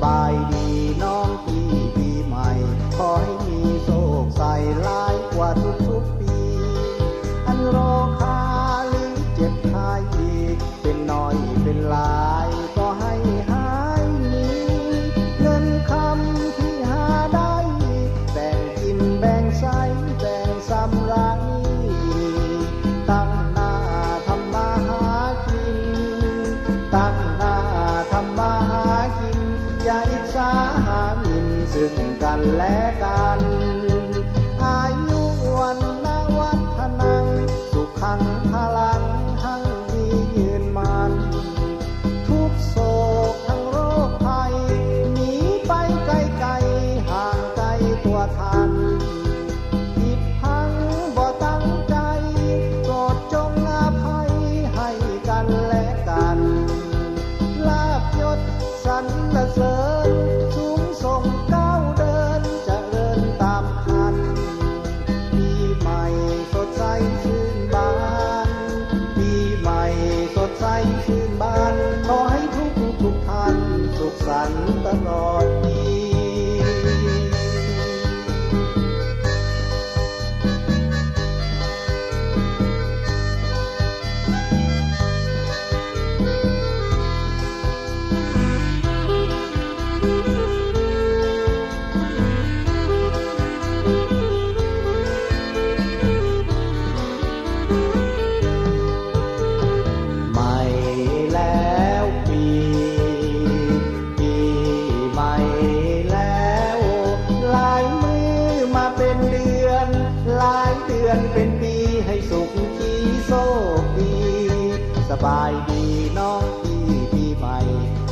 บายดีน้องพี่ปีใหม่ขอให้มีโชคใส่หลายกว่าทุกๆปีอันรอคาหรือเจ็บไข้เป็นน้อยเป็นหลายก็ให้หายหนีเงินคำที่หาได้แบ่งกินแบ่งใช้แบ่งสำราญตั้งหน้าทำมาหากินตั้งหน้าทำมาหากินอย่าอิจฉาหาหมิ่นซึ่งกันและกันอายุวันนะวัฒนังสุขังพลังหั่งมียืนมันทุกโศกทั้งโรคภัยหนีไปไกลๆห่างไกลตัวทันผิดพังบ่ตั้งใจโปรดจงอภัยให้กันและกันลาภยศสรรเสริญสูงส่งก้าวเดินเจริญตามคันปีใหม่สดใสชื่นบานปีใหม่สดใสชื่นบานขอให้ทุกท่านสุขสันต์ตลอดปีเป็นปีให้สุขขีโชคดีสบายดีน้องพี่ปีใหม่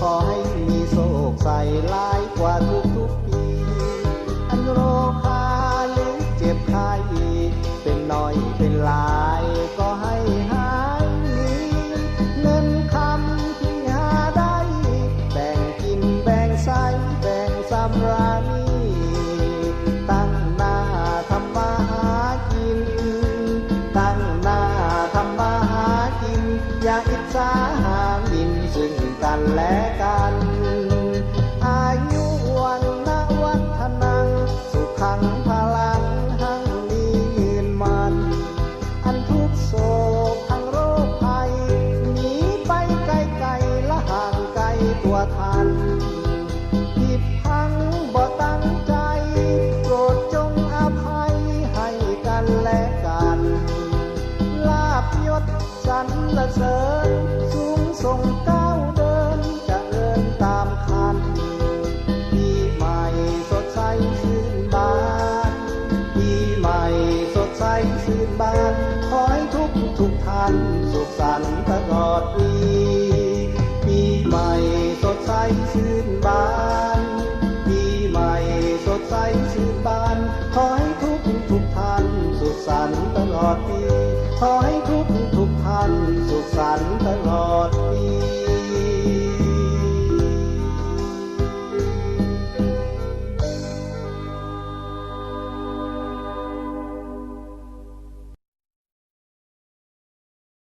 ขอให้มีโชคใส่หลายกว่าทุกปีอันโรคาหรือเจ็บไข้เป็นน้อยเป็นหลายก็ให้หายหนีเงินคำที่หาได้แบ่งกินแบ่งใช้แบ่งสำราญตั้งหน้าทำมาหากินตั้งหน้าทำมาหากินอย่าอิจฉาหาหมิ่นซึ่งกันและกันอายุวันนะวัฒนังสุขังพลังหั่งมียืนมันอันทุกโศกทั้งโรคภัยหนีไปไกลๆและห่างไกลตัวทันผิดพังบ่ตั้งใจโปรดจงอภัยให้กันและกันลาภยศสรรเสริญสูงส่งก้าวเดินเจริญตามคันปีใหม่สดใสชื่นบานปีใหม่สดใสชื่นบานขอให้ทุกท่านสุขสันต์ตลอดปีปีใหม่สดใสชื่นบานปีใหม่สดใสชื่นบานขอให้ทุกท่านสุขสันต์ตลอดปี